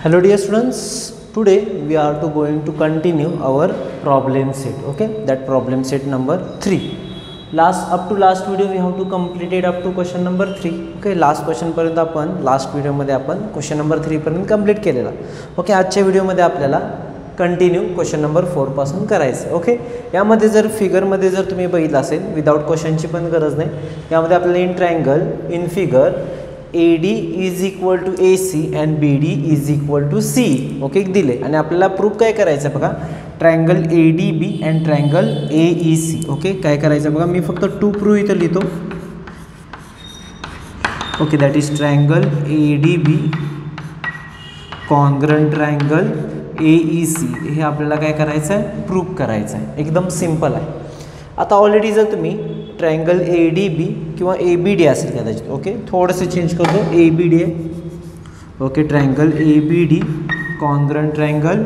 Hello dear students, today we are going to continue our problem set. Okay, that problem set number 3. Up to last video we have to complete it up to question number 3. Okay, last question पर्यंत आपण last video मध्ये आपण question number 3 पर्यंत complete केलेला. Okay, आजच्या video मध्ये आपल्याला continue question number 4 पासून करायचं. ओके, यामध्ये जर फिगर मध्ये जर तुम्ही बघितलं असेल, विदाउट क्वेश्चनची पण गरज नाही. यामध्ये आपल्याला in triangle in figure AD is equal to AC and BD is equal to C. Okay, दिले आणि आपल्याला प्रूफ काय करायचं आहे बघा, triangle ADB and triangle AEC. Okay, काय करायचं बघा, मी फक्त टू प्रूफ इथं लिहितो. Okay, that is triangle ADB congruent triangle AEC. हे आपल्याला काय करायचं आहे, प्रूफ करायचं आहे. एकदम सिंपल आहे. आता ऑलरेडी जर तुम्ही ट्रायंगल ADB किंवा ABD असेल कदाचित. ओके, थोडंसं चेंज करतो, ABD आहे. Okay, triangle ABD congruent triangle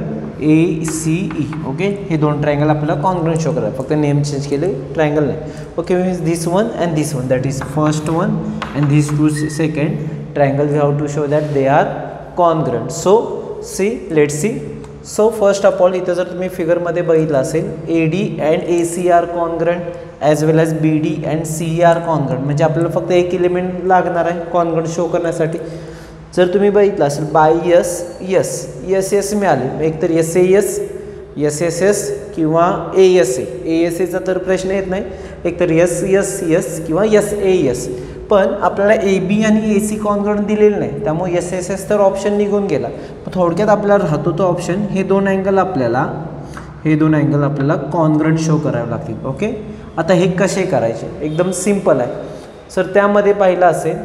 ACE. Okay, हे दोन ट्रायंगल आपल्याला कॉन्ग्रंट शो करायला, फक्त नेम चेंज केले, ट्रायंगल नाही. Okay, means this one and this one, that is first one and this two second triangle. We have to show that they are congruent. So see, let's see. So first of all इथं जर तुम्ही फिगरमध्ये बघितलं असेल, AD and AC are congruent as well as BD and CE are congruent. म्हणजे आपल्याला फक्त एक एलिमेंट लागणार आहे कॉन्ग्रंट शो करण्यासाठी. जर तुम्ही बघितलं असेल बाय यस मिळाले, एकतर SAS किंवा ASA तर प्रश्न येत नाही, एकतर यस किंवा SAS. पण आपल्याला AB आणि AC कॉन्ग्रंट दिलेलं नाही, त्यामुळे SSS तर ऑप्शन निघून गेला. थोडक्यात आपल्याला राहतो तो ऑप्शन, हे दोन अँगल आपल्याला कॉन्ग्रंट शो करावे लागतील. ओके, आता हे कसे करायचे, एकदम सिंपल आहे. सर त्यामध्ये पाहिलं असेल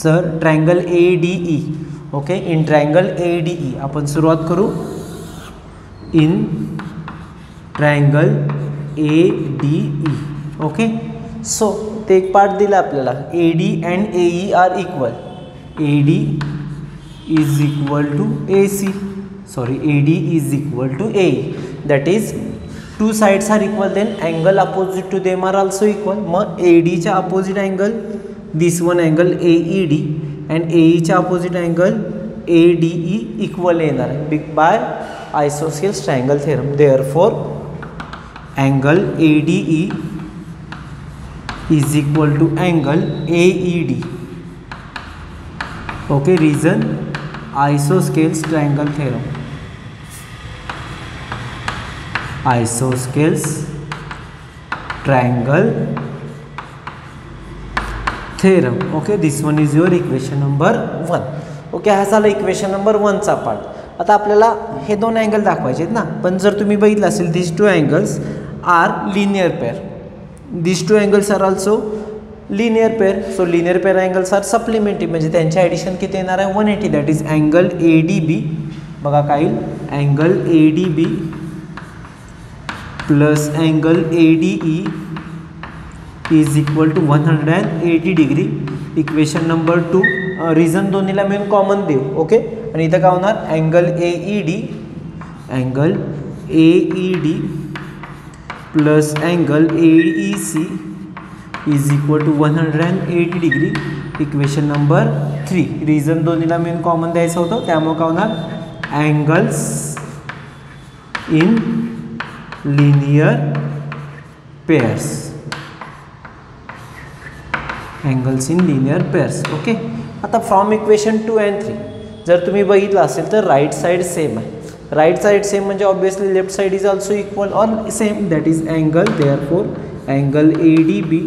sir triangle ADE. Okay, in triangle ADE आपण सुरुवात करू. In triangle ADE. Okay, so ते एक पार्ट दिला आपल्याला, AD and AE are equal. AD is equal to AC, sorry AD is equal to AE. That is two sides are equal, then angle opposite to them are also equal. मग ADच्या opposite angle this one angle AED and AEच्या opposite angle ADE equal येणार आहे bye isosceles triangle theorem. Therefore angle ADE is equal to angle AED. Okay, reason isosceles triangle theorem. Isosceles triangle theorem. Okay, this one is your equation number 1. Okay, हा झाला equation number 1 चा part. आता आपल्याला हे दोन angle दाखवायचे आहेत ना, पण जर तुम्ही बघितलं असेल this two angles are linear pair. These two angles are also linear pair. So linear pair angles are supplementary, म्हणजे त्यांचे ॲडिशन किती येणार आहे, 180. That is angle ADB. बघा काय, angle ADB plus angle ADE is equal to 180 degree. Equation number 2. Reason दोन्हीला मिळून common देऊ. ओके, आणि इथं काय होणार, angle AED plus angle AEC is equal to 180 degree. Equation number 3. Reason दोन्हीला मेन कॉमन द्यायचं होतं, त्यामुळे काय होणार, angles in linear pairs. Angles in linear pairs. Okay, आता फ्रॉम इक्वेशन 2 अँड 3 जर तुम्ही बघितलं असेल तर राईट साईड सेम आहे. राइट साइड सेम म्हणजे obviously left side is also equal और same. That is angle, therefore angle ADB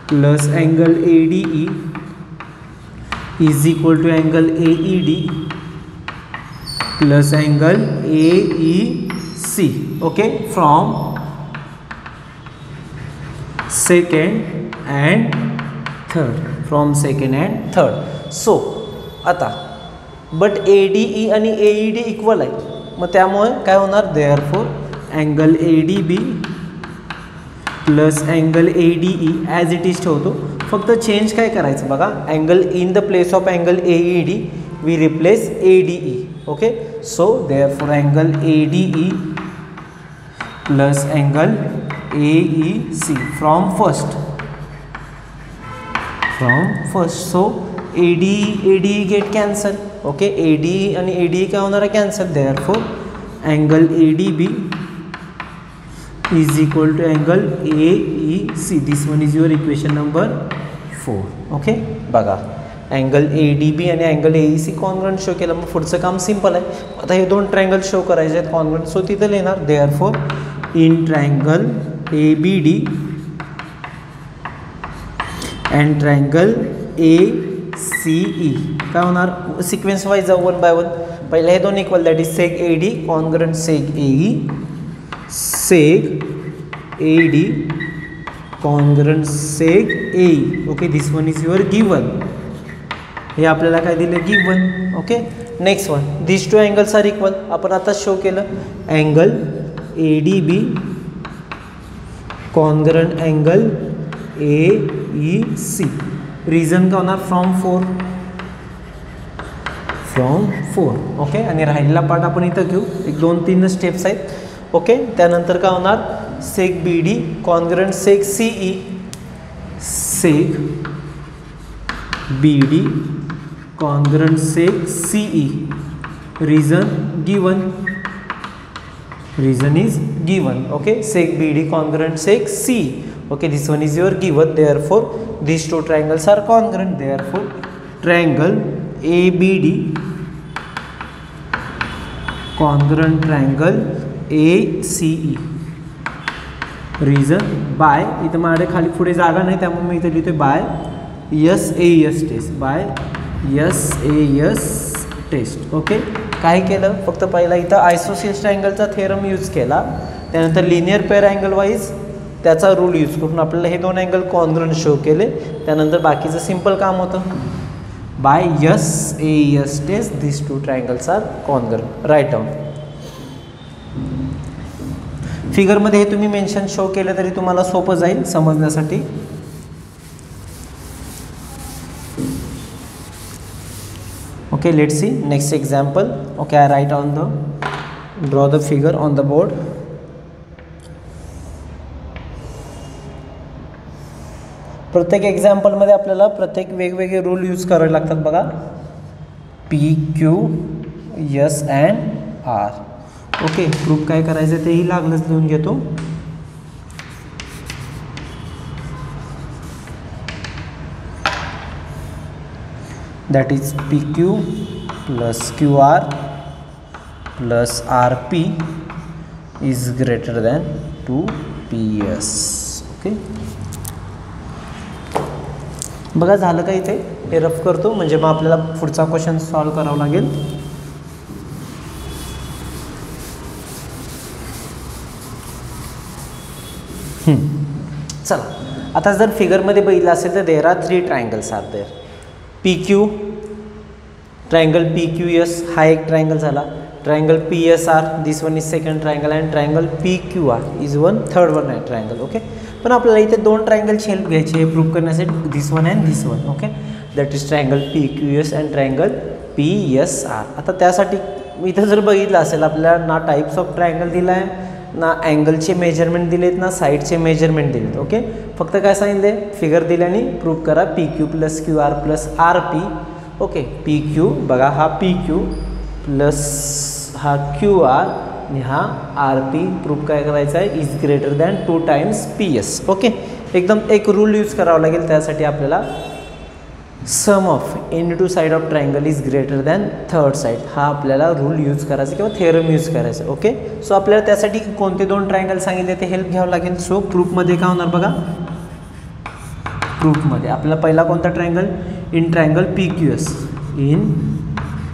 plus angle ADE is equal to angle AED plus angle AEC. Okay, from second and third. So आता but ADE आणि AED equal आहे, मग त्यामुळे काय होणार, therefore angle ADB plus angle ADE as it is ठेवतो. फक्त change काय करायचं बघा, angle in the place of angle AED we replace ADE. Okay, so therefore angle ADE plus angle AEC from first. So AD get cancel. Okay, AD आणि AD काय होणार आहे, cancel. Therefore angle ADB is equal to angle AEC. This one is your equation number 4. Okay, बघा angle ADB आणि angle AEC congruent show केलं. मग पुढचं काम सिम्पल आहे. आता हे दोन ट्रायंगल शो करायचे आहेत कॉन्ग्रंट, सो तिथं लिहिणार therefore in triangle ABD and triangle ACE काय होणार, सिक्वेन्स वाईज जाऊ 1 बाय 1. पहिले हे दोन equal, that is सेग AD congruent सेग AE, सेग AD congruent सेग AE. Okay, this one is your given. हे आपल्याला काय दिलं, given. Okay, next one, this two angles are equal. आपण आता शो केलं angle ADB congruent angle AEC. Reason काय होणार, from 4. Okay, आणि राहिलेला पार्ट आपण इथं घेऊ. 1-2-3 स्टेप्स आहेत. ओके, त्यानंतर काय होणार, सेग BD congruent सेग CE, सेग BD congruent सेग CE. Reason given, reason is given. Okay, sec BD congruent sec C. Okay, this one is your given. Therefore these two triangles are congruent. Therefore triangle ABD congruent triangle ACE. reason by, इथं माझ्या खाली पुढे जागा नाही त्यामुळे मी इथे लिहितोय by SAS test, by SAS test. Okay, काय केलं, फक्त पहिला इथं आयसोसियस ट्रायंगलचा थेरम यूज केला, त्यानंतर लिनियर पेअर अँगल वाईज त्याचा रूल यूज करून आपल्याला हे दोन अँगल कॉन्ग्रंट शो केले. त्यानंतर बाकीचं सिम्पल काम होतं. By SAS test this two triangles are congruent. Write down. फिगरमध्ये हे तुम्ही मेन्शन शो केलं तरी तुम्हाला सोपं जाईल समजण्यासाठी. Okay, let's see next example. Okay, I write on the, draw the figure on the board. प्रत्येक एक्झाम्पल मध्ये आपल्याला प्रत्येक वेगवेगळे रूल यूज करावे लागतात बघा. PQ S and R. Okay, proof काय करायचं तेही लागलंच लिहून घेतो. that is PQ plus QR plus RP is greater than 2PS. Okay, बघा झालं का इथे, हे रफ करतो म्हणजे मग आपल्याला पुढचा क्वेश्चन सॉल्व करावा लागेल. चला, आता जर फिगरमध्ये बघितलं असेल तर there are 3 triangles are there. PQ triangle PQS हा एक ट्रायंगल झाला. Triangle PSR this one is second triangle and triangle PQR is one third one आहे ट्रायंगल. ओके, पण आपल्याला इथे दोन ट्रायंगलची हेल्प घ्यायची आहे प्रूव्ह करण्यासाठी, this one and this one. Okay, that is triangle PQS and triangle PSR. आता त्यासाठी इथं जर बघितलं असेल आपल्याला ना टाईप्स ऑफ ट्रायंगल दिला आहे, ना अँगलचे मेजरमेंट दिलेत, ना साईडचे मेजरमेंट दिलेत. ओके, फक्त काय सांगितले, फिगर दिल्याने प्रूव्ह करा PQ plus QR plus RP. Okay, PQ बघा हा PQ प्लस हा QR आणि हा RP प्रूव्ह काय करायचा आहे, is greater than 2 times PS. Okay, एकदम एक रूल यूज करावा लागेल त्यासाठी आपल्याला. Sum of any two side of triangle is greater than third side, हा आपल्याला रूल यूज करायचा किंवा थेरम यूज करायचा. ओके, सो आपल्याला त्यासाठी कोणते दोन ट्रायंगल सांगितले ते हेल्प घ्यावं लागेल. सो प्रूफमध्ये काय होणार बघा, प्रूफमध्ये आपल्याला पहिला कोणता triangle, in triangle PQS, in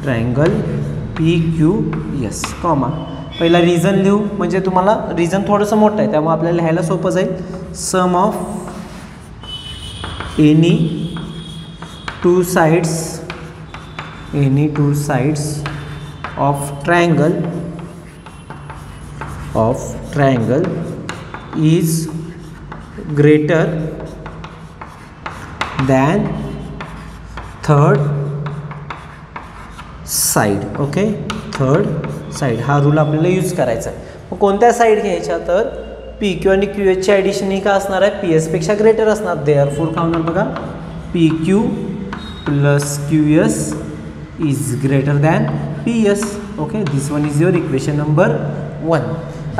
triangle PQS comma, पहिला रिझन लिहू म्हणजे तुम्हाला रिझन थोडंसं मोठं आहे त्यामुळे आपल्याला लिहायला सोपं जाईल. Sum of any two sides of triangle is greater than third side. Okay, third side हा रूल आपल्याला यूज करायचा आहे. मग कोणत्या साईड घ्यायच्या, तर PQ आणि QH ची ॲडिशन ही का असणार आहे, PS पेक्षा ग्रेटर असणार. देअरफॉर काय होणार बघा, PQ plus QS is greater than PS. Okay, this one is your equation number 1.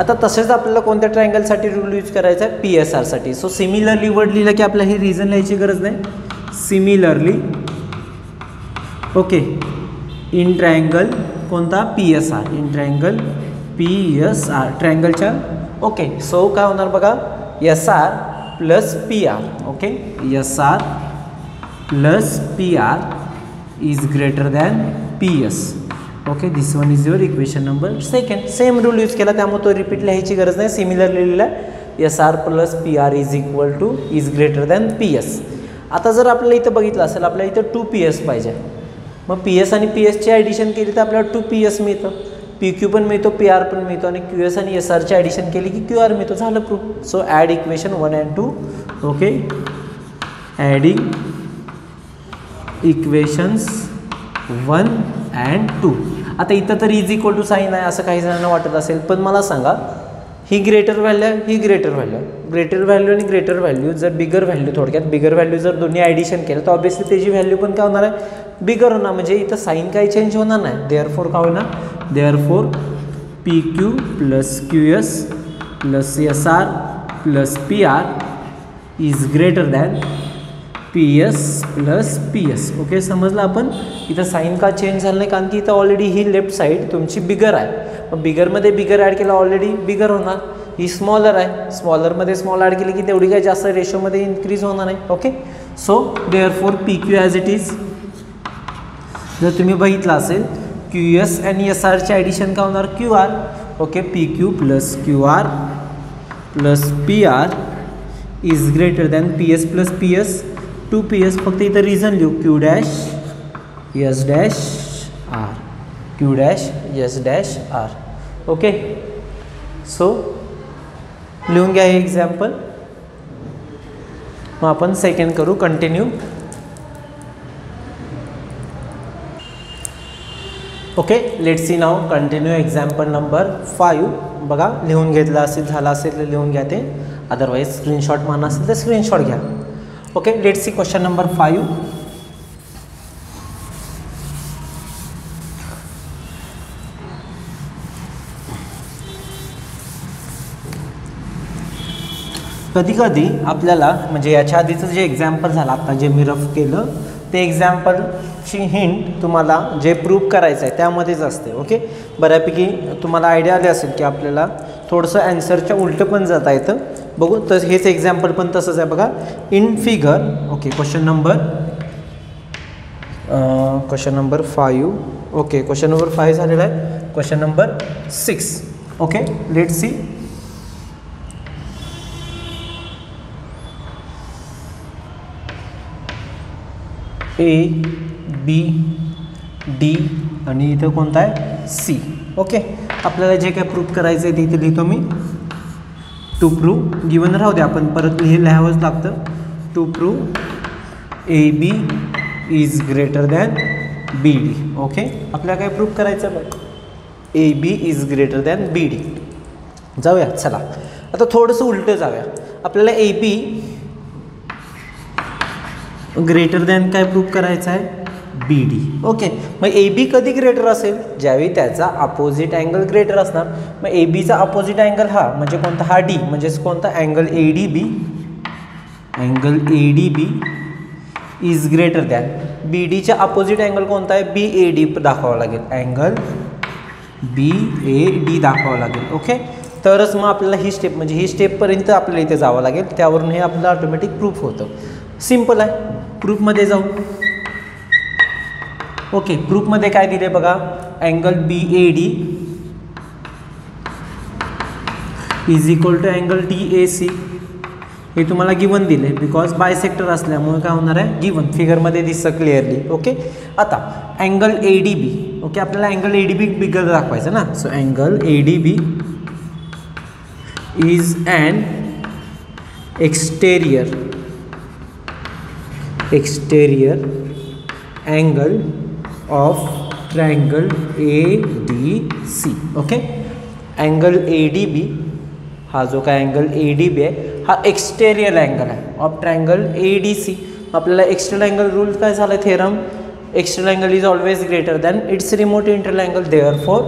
आता तसेच आपल्याला कोणत्या ट्रायंगलसाठी रूल यूज करायचा आहे? PSR साठी. सो सिमिलरली वर्ड लिहिलं की आपल्याला हे रिझन लिहायची गरज नाही. सिमिलरली ओके इन ट्रायंगल कोणता? PSR. इन ट्रायंगल PSR ट्रायंगलच्या. ओके, सो काय होणार बघा? SR plus PR. Okay, SR plus PR is greater than PS. Okay, this one is your equation number 2. Same rule use केला त्यामुळे तो repeat लिहायची गरज नाही. सिमिलरली लिहिला SR plus PR is equal two is greater than PS. आता जर आपल्याला इथं बघितलं असेल आपल्याला इथं 2PS पाहिजे. मग PS आणि PSची ॲडिशन केली तर आपल्याला 2PS मिळतं. PQ पण मिळतो, PR पण मिळतो आणि QS आणि SRची ॲडिशन केली की QR मिळतो. झालं proof. So add equation 1 and 2. Okay, adding equations 1 and 2. आता इथं तर इज इक्वल टू साईन आहे असं काही जणांना वाटत असेल, पण मला सांगा ही ग्रेटर व्हॅल्यू आहे, ही ग्रेटर व्हॅल्यू आहे. ग्रेटर व्हॅल्यू आणि ग्रेटर व्हॅल्यू जर बिगर व्हॅल्यू, थोडक्यात बिगर व्हॅल्यू जर दोन्ही ॲडिशन केलं तर ऑब्वियसली त्याची व्हॅल्यू पण काय होणार आहे? बिगर होणार. म्हणजे इथं साईन काही चेंज होणार नाही. देअरफोर काय होणार? Therefore PQ plus QS plus SR plus PR is greater than PS plus PS. Okay, समजलं आपण? इथं साईन का चेंज झालं नाही? कारण की इथं ऑलरेडी ही लेफ्ट साईड तुमची बिगर आहे. मग बिगरमध्ये बिगर ॲड केला ऑलरेडी बिगर होणार. ही स्मॉलर आहे, स्मॉलरमध्ये स्मॉल ॲड केली की तेवढी काही जास्त रेशोमध्ये इन्क्रीज होणार नाही. Okay, so therefore PQ as it is. जर तुम्ही बघितलं असेल QS आणि SRची ॲडिशन का होणार? QR. Okay, PQ plus QR plus PR is greater than PS plus PS. 2PS. फक्त इथं रिझन लिहू Q dash S dash R. Q dash S dash R. Okay, so लिहून घ्या हे एक्झाम्पल. मग आपण सेकंड करू. Continue. Okay, let's C now. Continue example number 5. बघा, लिहून घेतलं असेल, झालं असेल तर लिहून घ्या ते. अदरवाईज स्क्रीनशॉट मारणार असेल तर स्क्रीनशॉट घ्या. Okay, let's C question number 5. कधी कधी आपल्याला म्हणजे याच्या आधीचं जे एक्झाम्पल झालं आता जे मी रफ केलं ते एक्झाम्पलची हिंट तुम्हाला जे प्रूव्ह करायचं आहे त्यामध्येच असते. ओके, बऱ्यापैकी तुम्हाला आयडिया आली असेल की आपल्याला थोडंसं ॲन्सरच्या उलटं पण जाता येतं. बघू, तर हेच एक्झाम्पल पण तसंच आहे बघा. In figure. Okay, question number 5. Okay, question number 5 झालेला आहे. Question number 6. Okay, let's C. A B D आणि इथं कोणता आहे? C. ओके, आपल्याला जे काय प्रूव्ह करायचं आहे ते इथे लिहितो मी. टू प्रूव्ह गिवन राहू दे, आपण परत लिहावंच लागतं. To prove AB is greater than BD. Okay, आपल्याला काय प्रूव्ह करायचं बघ? AB is greater than BD. जाऊया, चला आता थोडंसं उलटं जाऊया. आपल्याला AB ग्रेटर दॅन काय प्रूव्ह करायचं आहे? BD. ओके, मग AB कधी ग्रेटर असेल? ज्यावेळी त्याचा अपोजिट अँगल ग्रेटर असणार. मग ABचा अपोजिट अँगल हा म्हणजे कोणता? हा D. म्हणजेच कोणता? Angle ADB. Angle ADB is greater than BDच्या अपोजिट अँगल कोणता आहे? BAD दाखवावं लागेल. अँगल BAD दाखवावं लागेल. ओके, तरच मग आपल्याला ही स्टेप म्हणजे ही स्टेपपर्यंत आपल्याला इथे जावं लागेल. त्यावरून हे आपलं ऑटोमॅटिक प्रूफ होतं. सिम्पल आहे. प्रूफमध्ये जाऊ. ओके, प्रूफमध्ये काय दिले बघा? Angle BAD is equal to angle DAC. हे तुम्हाला गिवन दिले बिकॉज बायसेक्टर असल्यामुळे काय होणार आहे? गिवन फिगरमध्ये दिसतं क्लिअरली. ओके, आता अँगल ADB. ओके, आपल्याला अँगल ADB बिगर दाखवायचं ना. So angle ADB is an exterior angle of triangle ADC. Okay, angle ADB हा जो काय अँगल ADB आहे हा एक्सटेरियर अँगल आहे ऑफ ट्रायंगल ADC. आपल्याला एक्सटर्नल अँगल रूल काय झाला theorem, external angle is always greater than its remote internal angle, therefore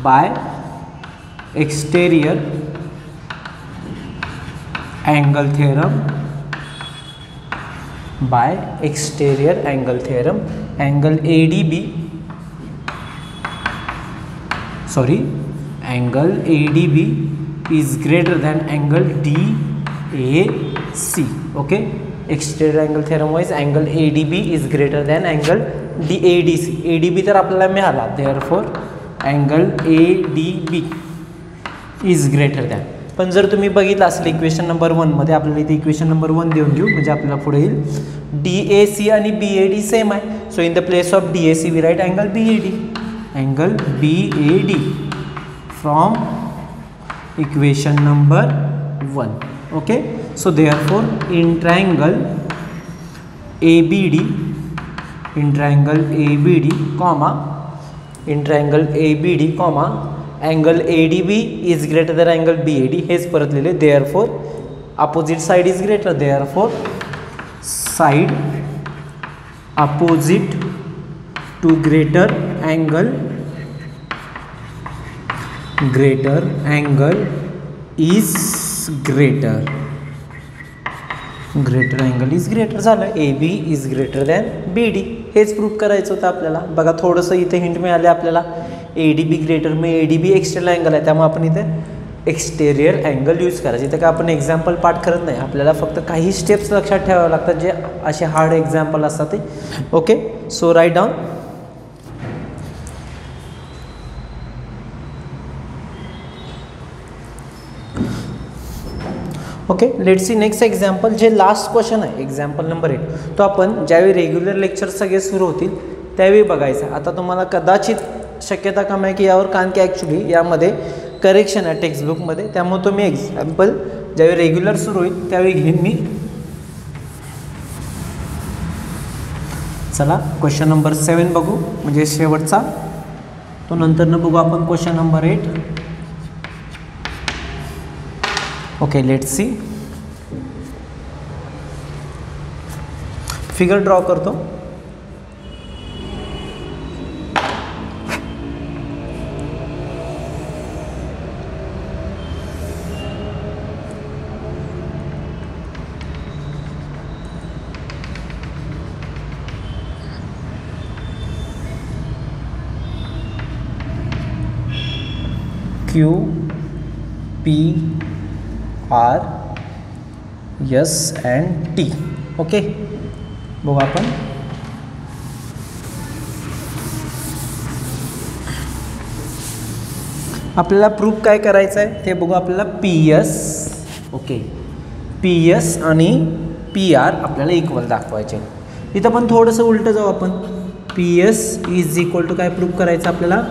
by exterior angle theorem, by exterior angle theorem, angle ADB is greater than angle DAC. Okay, exterior angle theorem wise angle ADB is greater than angle DADC. ADB तर आपल्याला मिळाला, therefore angle ADB is greater than. पण जर तुम्ही बघितलं असेल equation number 1 मध्ये, आपल्याला इथे इक्वेशन नंबर 1 देऊन घेऊ म्हणजे आपल्याला पुढे येईल DAC आणि BAD सेम आहे. So in the place of DAC we write angle BAD from equation number 1. Okay, so therefore in triangle ABD comma angle ADB is greater than angle BAD, हेच परत लिहिले, therefore opposite side is greater, therefore side opposite to greater angle is greater झालं, AB is greater than BD. हेच proof करायचं होतं आपल्याला. बघा थोडंसं इथे हिंट मिळाले आपल्याला, ADB ग्रेटर, मग ADB एक्सटर्नल अँगल आहे, त्यामुळे आपण इथे एक्सटेरियर अँगल यूज करायचं. इथं काय आपण एक्झाम्पल पाठ करत नाही, आपल्याला फक्त काही स्टेप्स लक्षात ठेवावे लागतात जे असे हार्ड एक्झाम्पल असतात ते. Okay, so write down. Okay, let's see next example, जे लास्ट क्वेश्चन आहे एक्झाम्पल नंबर 8, तो आपण ज्यावेळी रेग्युलर लेक्चर सगळे सुरू होतील त्यावेळी बघायचा. आता तुम्हाला कदाचित शक्यता कमी आहे की यावर, कारण की ॲक्च्युली यामध्ये करेक्शन आहे टेक्स्टबुकमध्ये, त्यामुळे तो मी एक्झाम्पल ज्यावेळी रेग्युलर सुरू होईल त्यावेळी घेईन मी. चला क्वेश्चन नंबर 7 बघू, म्हणजे शेवटचा, तो नंतरनं बघू आपण question number 8. Okay, let's C. Figure draw करतो. Q P R S and T. Okay, बघू आपण. आपल्याला प्रूफ काय करायचं आहे ते बघू. आपल्याला PS, ओके, PS आणि PR आपल्याला इक्वल दाखवायचे. इथं पण थोडंसं उलटं जाऊ आपण. PS इज इक्वल टू काय प्रूफ करायचं आपल्याला,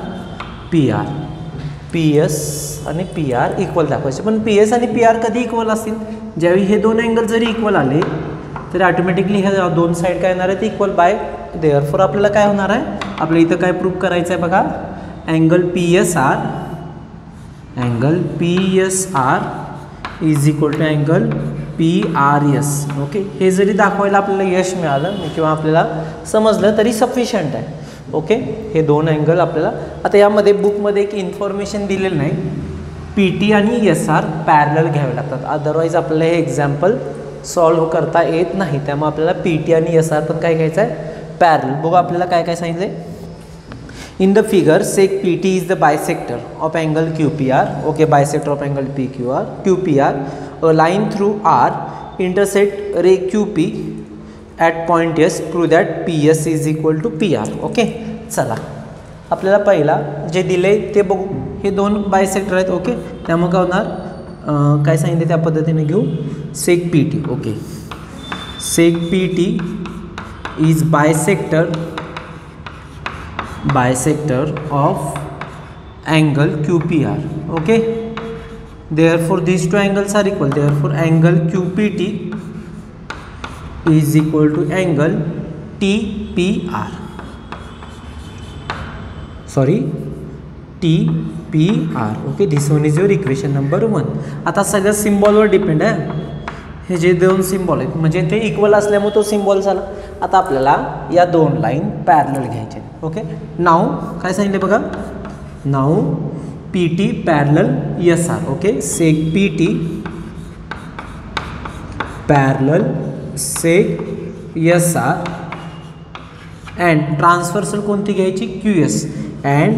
PR. PS आणि PR इक्वल दाखवायचे. पण PS आणि PR कधी इक्वल असतील, ज्यावेळी हे दोन अँगल जरी इक्वल आले तरी ऑटोमॅटिकली हे दोन साईड काय येणार आहेत इक्वल, बाय देअरफॉर आपल्याला काय होणार आहे, आपल्या इथं काय प्रूफ करायचं आहे बघा, angle PSR is equal to angle PRS. Okay, हे जरी दाखवायला आपल्याला यश मिळालं किंवा आपल्याला समजलं तरी सफिशियंट आहे. ओके, हे दोन अँगल आपल्याला, आता यामध्ये बुकमध्ये एक इन्फॉर्मेशन दिलेलं नाही, PT आणि SR पॅरलल घ्यावे लागतात, अदरवाईज आपल्याला हे एक्झाम्पल सॉल्व्ह करता येत नाही. त्यामुळे आपल्याला PT आणि SR पण काय घ्यायचं आहे, पॅरलल. बघू आपल्याला काय काय सांगितलं आहे. In the figure seg PT is the bisector of angle QPR. Okay, bisector of angle QPR. A line through R intersect ray QP at point S. Prove that PS is equal to PR. Okay, चला आपल्याला पहिला जे दिले ते बघू. हे दोन bisector आहेत. ओके, त्यामुळे काय होणार, काय सांगितले त्या पद्धतीने घेऊ. Seg PT. Okay, seg PT is bisector of angle QPR. Okay, therefore these two angles are equal, therefore angle QPT is equal to angle TPR. Sorry, TPR. Okay, this one is your equation number 1. आता सगळं सिम्बॉलवर depend आहे. हे जे दोन symbol आहेत म्हणजे ते equal असल्यामुळे तो सिम्बॉल झाला. आता आपल्याला या दोन लाईन पॅरलल घ्यायचे. ओके, नाव काय सांगितले बघा, नाव P T parallel S R. Okay, seg P T parallel seg S R and transversal कोणती घ्यायची, Q S, and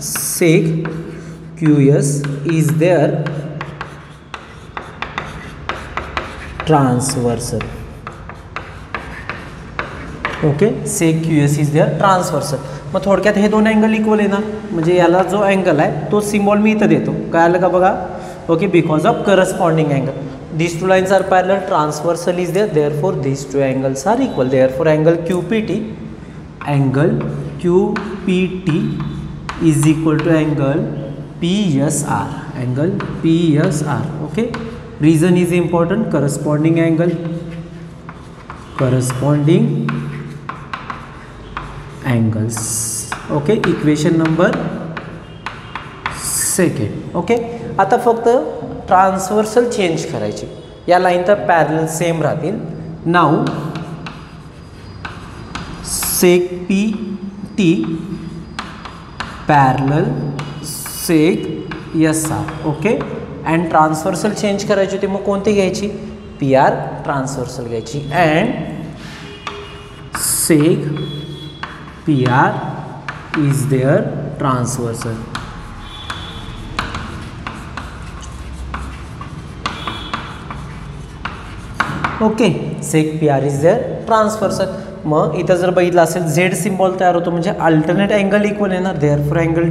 seg Q S is their transversal. Okay, seg Q S is their transversal. मग थोडक्यात हे दोन angle equal आहे ना, म्हणजे याला जो अँगल आहे तो सिम्बॉल मी इथं देतो. काय आलं का बघा. Okay, because of corresponding angle. These two lines are parallel, transversal is there, therefore these two angles are equal. Therefore angle QPT is equal to angle PSR. Angle PSR. Okay. Reason is important. Corresponding angle. Corresponding angles. Okay. Equation number 2. Okay. आता फक्त transversal change करायची. या line तर parallel same राहतील. नाव seg P T parallel seg S R. Okay, and transversal change करायची होती, मग कोणती घ्यायची, पी आर ट्रान्सव्हर्सल घ्यायची. And seg P R is their transversal. Okay, seg P R is their transversal. मग इथं जर बघितलं असेल झेड सिम्बॉल तयार होतो म्हणजे अल्टरनेट अँगल इक्वल येणार. Therefore angle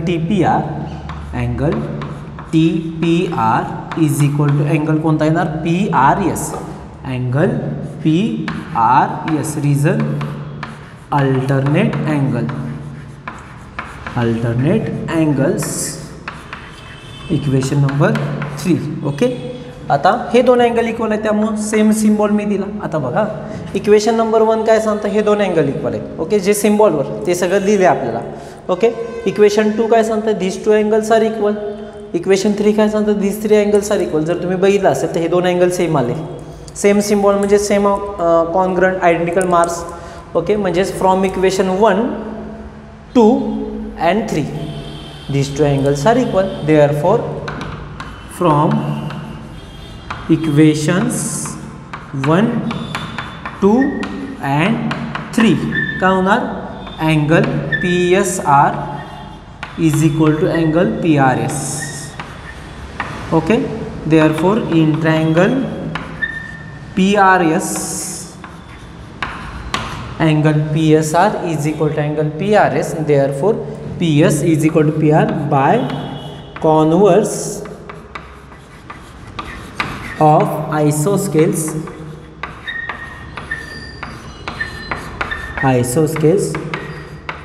T P R is equal to angle कोणता येणार, P R S. Angle P R S. Reason alternate angles. Equation number 3. Okay, आता हे दोन अँगल इक्वल आहे त्यामुळं सेम सिम्बॉल मी दिला. आता बघा इक्वेशन नंबर 1 काय सांगतं, हे दोन अँगल इक्वल आहेत. ओके, जे सिम्बॉलवर ते सगळं दिले आपल्याला. ओके, इक्वेशन 2 काय सांगतं, these two angles are equal. Equation 3 काय सांगतं, धीस 3 अँगल्स आर इक्वल. जर तुम्ही बघितलं असेल तर हे दोन अँगल सेम आले. सेम सिम्बॉल म्हणजे same congruent identical marks. Okay, म्हणजेच from equation 1, 2 and 3 these two angles are equal. Therefore from equations 1, 2 and 3 काय होणार, angle P S R is equal to angle P R S. Okay, therefore in triangle P R S angle P S R is equal to angle P R S. Therefore P S is equal to P R by converse of isosceles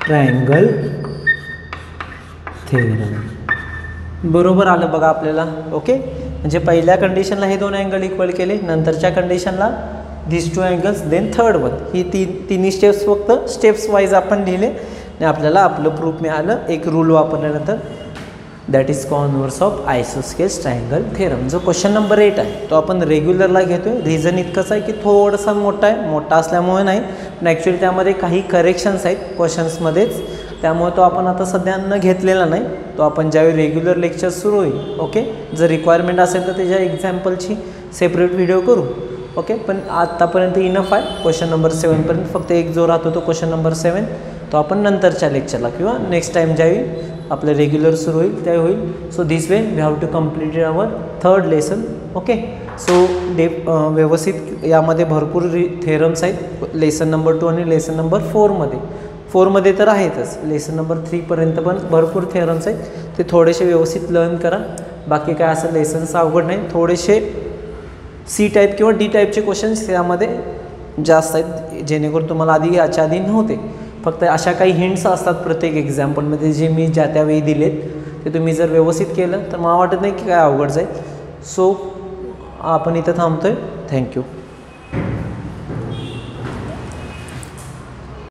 triangle theorem. बरोबर आलं बघा आपल्याला. Okay, म्हणजे पहिल्या कंडिशनला हे दोन angle equal केले, नंतरच्या कंडिशनला these two angles, then third one. ही तिन्ही स्टेप्स फक्त स्टेप्स वाईज आपण लिहिले आणि आपल्याला आपलं प्रूफ मिळालं एक रूल वापरल्यानंतर. That is converse of आयसोस्केल्स triangle theorem. जो क्वेश्चन नंबर 8 आहे तो आपण रेग्युलरला घेतो आहे. रिझन इतकंच आहे की थोडासा मोठा आहे, मोठा असल्यामुळे नाही, पण ॲक्च्युली त्यामध्ये काही करेक्शन्स आहेत क्वेश्चन्समध्येच, त्यामुळे तो आपण आता सध्या न घेतलेला नाही. तो आपण ज्यावेळी रेग्युलर लेक्चर सुरू होईल, ओके, जर रिक्वायरमेंट असेल तर त्याच्या एक्झाम्पलची सेपरेट व्हिडिओ करू. ओके, पण आत्तापर्यंत इनफ आहे. क्वेश्चन नंबर 7पर्यंत फक्त एक जो राहतो तो क्वेश्चन नंबर 7 तो आपण नंतरच्या लेक्चरला किंवा नेक्स्ट टाईम ज्यावेळी आपलं रेग्युलर सुरू होईल त्यावेळी होईल. So this way we have to complete our third lesson. Okay, so व्यवस्थित यामध्ये भरपूर थेरम्स आहेत लेसन नंबर 2 आणि लेसन नंबर 4मध्ये तर आहेतच. लेसन नंबर 3पर्यंत पण भरपूर थेरम्स आहेत, ते थोडेसे व्यवस्थित लर्न करा. बाकी काय असं लेसन्स अवघड नाही. थोडेसे सी टाईप किंवा डी टाईपचे क्वेश्चन्स यामध्ये जास्त आहेत, जेणेकरून तुम्हाला आधी याच्या आधी नव्हते. फक्त अशा काही हिंट्स असतात प्रत्येक एक्झाम्पलमध्ये जे मी ज्या त्यावेळी दिलेत, ते तुम्ही जर व्यवस्थित केलं तर मला वाटत नाही की काय अवघड जाईल. सो आपण इथं थांबतो आहे. थँक्यू.